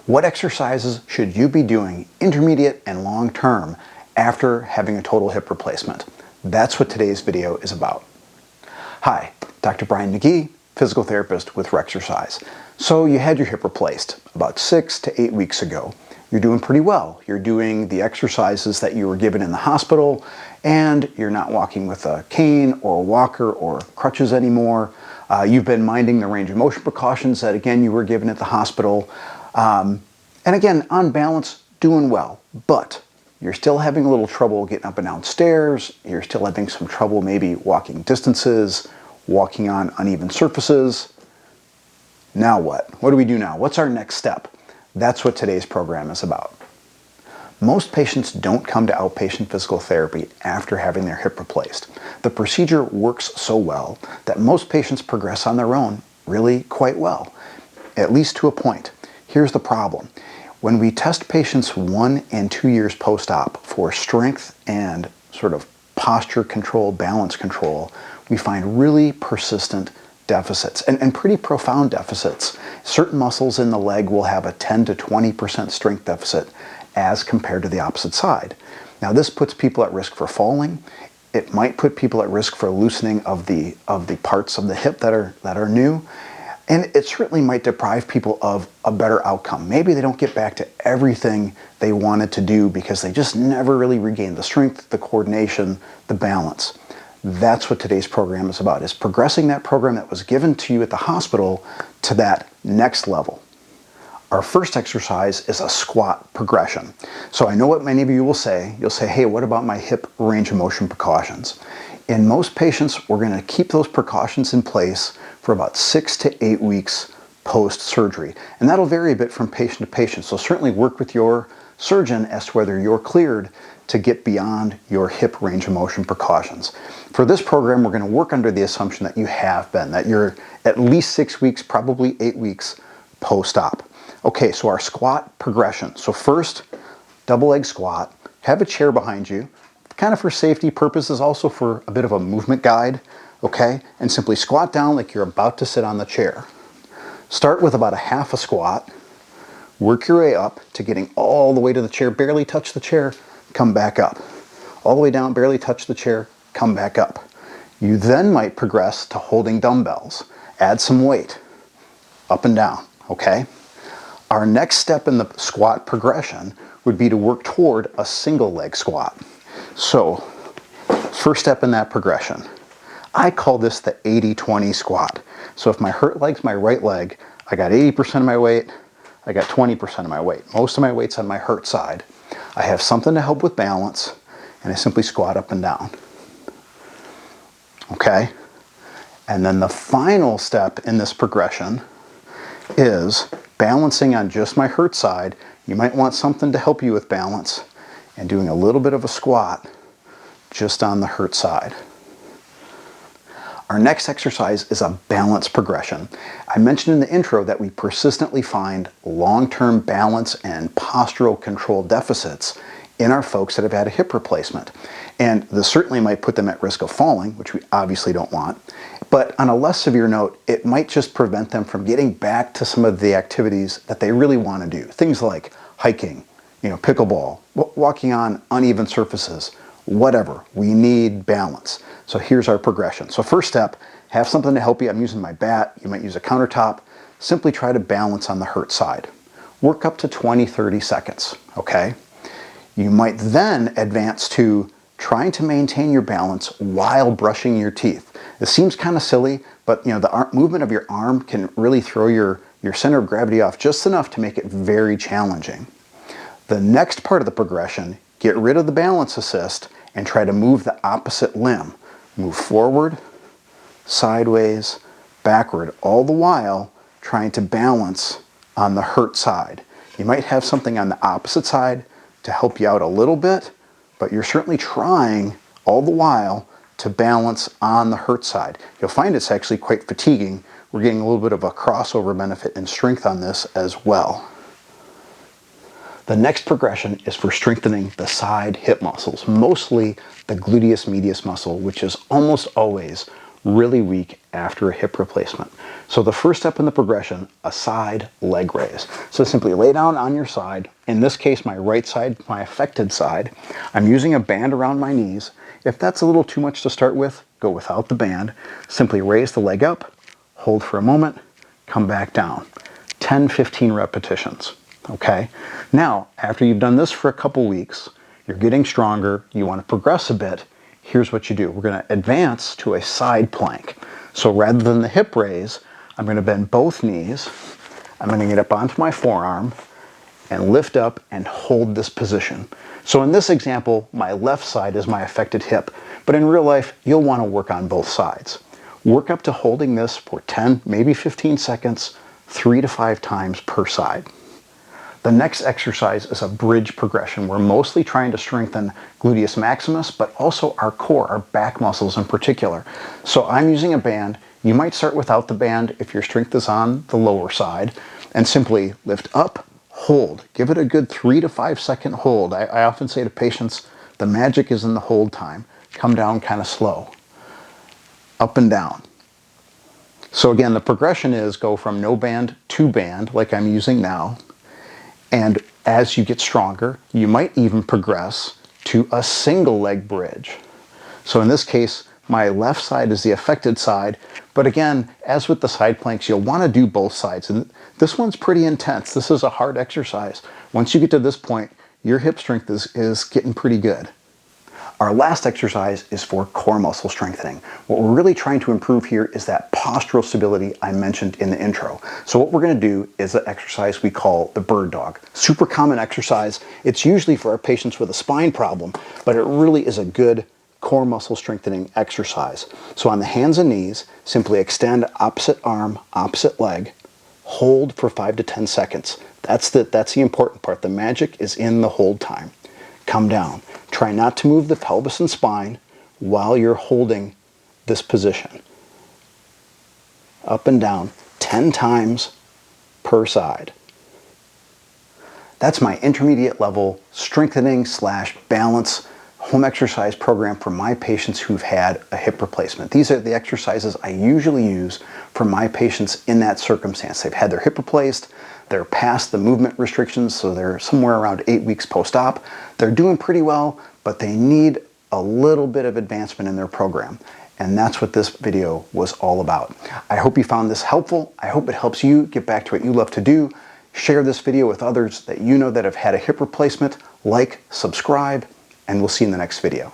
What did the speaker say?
What exercises should you be doing intermediate and long term after having a total hip replacement? That's what today's video is about. Hi, Dr. Brian McGee, physical therapist with Rexercise. So you had your hip replaced about 6 to 8 weeks ago. You're doing pretty well. You're doing the exercises that you were given in the hospital, and you're not walking with a cane or a walker or crutches anymore. You've been minding the range of motion precautions that, again, you were given at the hospital. And again, on balance, doing well, but you're still having a little trouble getting up and down stairs. You're still having some trouble maybe walking distances, walking on uneven surfaces. Now what? What do we do now? What's our next step? That's what today's program is about. Most patients don't come to outpatient physical therapy after having their hip replaced. The procedure works so well that most patients progress on their own really quite well, at least to a point. Here's the problem. When we test patients 1 and 2 years post-op for strength and sort of posture control, balance control, we find really persistent deficits and pretty profound deficits. Certain muscles in the leg will have a 10 to 20% strength deficit as compared to the opposite side. Now this puts people at risk for falling. It might put people at risk for loosening of the parts of the hip that are new. And it certainly might deprive people of a better outcome. Maybe they don't get back to everything they wanted to do because they just never really regained the strength, the coordination, the balance. That's what today's program is about, is progressing that program that was given to you at the hospital to that next level. Our first exercise is a squat progression. So I know what many of you will say. You'll say, hey, what about my hip range of motion precautions? In most patients, we're going to keep those precautions in place for about 6 to 8 weeks post-surgery. And that'll vary a bit from patient to patient. So certainly work with your surgeon as to whether you're cleared to get beyond your hip range of motion precautions. For this program, we're going to work under the assumption that you have been, that you're at least 6 weeks, probably 8 weeks post-op. Okay, so our squat progression. So first, double leg squat. Have a chair behind you, kind of for safety purposes, also for a bit of a movement guide, okay? And simply squat down like you're about to sit on the chair. Start with about a half a squat. Work your way up to getting all the way to the chair, barely touch the chair, come back up. All the way down, barely touch the chair, come back up. You then might progress to holding dumbbells. Add some weight, up and down, okay? Our next step in the squat progression would be to work toward a single leg squat. So, first step in that progression. I call this the 80-20 squat. So if my hurt leg's my right leg, I got 80% of my weight, I got 20% of my weight. Most of my weight's on my hurt side. I have something to help with balance, and I simply squat up and down. Okay? And then the final step in this progression is balancing on just my hurt side. You might want something to help you with balance, and doing a little bit of a squat just on the hurt side. Our next exercise is a balance progression. I mentioned in the intro that we persistently find long-term balance and postural control deficits in our folks that have had a hip replacement. And this certainly might put them at risk of falling, which we obviously don't want. But on a less severe note, it might just prevent them from getting back to some of the activities that they really want to do. Things like hiking, pickleball, walking on uneven surfaces, whatever. We need balance. So here's our progression. So first step, have something to help you. I'm using my bat. You might use a countertop. Simply try to balance on the hurt side. Work up to 20-30 seconds, okay? You might then advance to trying to maintain your balance while brushing your teeth. It seems kind of silly, but the movement of your arm can really throw your center of gravity off just enough to make it very challenging. The next part of the progression, get rid of the balance assist and try to move the opposite limb. Move forward, sideways, backward, all the while trying to balance on the hurt side. You might have something on the opposite side to help you out a little bit, but you're certainly trying all the while to balance on the hurt side. You'll find it's actually quite fatiguing. We're getting a little bit of a crossover benefit in strength on this as well. The next progression is for strengthening the side hip muscles, mostly the gluteus medius muscle, which is almost always really weak after a hip replacement. So the first step in the progression, a side leg raise. So simply lay down on your side. In this case, my right side, my affected side. I'm using a band around my knees. If that's a little too much to start with, go without the band. Simply raise the leg up, hold for a moment, come back down. 10, 15 repetitions, okay? Now, after you've done this for a couple weeks, you're getting stronger, you want to progress a bit, here's what you do. We're going to advance to a side plank. So rather than the hip raise, I'm going to bend both knees. I'm going to get up onto my forearm and lift up and hold this position. So in this example, my left side is my affected hip, but in real life, you'll want to work on both sides. Work up to holding this for 10, maybe 15 seconds, 3 to 5 times per side. The next exercise is a bridge progression. We're mostly trying to strengthen gluteus maximus, but also our core, our back muscles in particular. So I'm using a band. You might start without the band if your strength is on the lower side, and simply lift up, hold. Give it a good 3 to 5 second hold. I often say to patients, the magic is in the hold time. Come down kind of slow. Up and down. So again, the progression is go from no band to band, like I'm using now. And as you get stronger, you might even progress to a single leg bridge. So in this case, my left side is the affected side. But again, as with the side planks, you'll want to do both sides. And this one's pretty intense. This is a hard exercise. Once you get to this point, your hip strength is getting pretty good. Our last exercise is for core muscle strengthening. What we're really trying to improve here is that postural stability I mentioned in the intro. So what we're going to do is an exercise we call the bird dog. Super common exercise. It's usually for our patients with a spine problem, but it really is a good core muscle strengthening exercise. So on the hands and knees, simply extend opposite arm, opposite leg, hold for 5 to 10 seconds. That's the important part. The magic is in the hold time. Come down. Try not to move the pelvis and spine while you're holding this position. Up and down 10 times per side. That's my intermediate level strengthening / balance home exercise program for my patients who've had a hip replacement. These are the exercises I usually use for my patients in that circumstance. They've had their hip replaced, they're past the movement restrictions, so they're somewhere around 8 weeks post-op. They're doing pretty well, but they need a little bit of advancement in their program. And that's what this video was all about. I hope you found this helpful. I hope it helps you get back to what you love to do. Share this video with others that you know that have had a hip replacement. Like, subscribe, and we'll see you in the next video.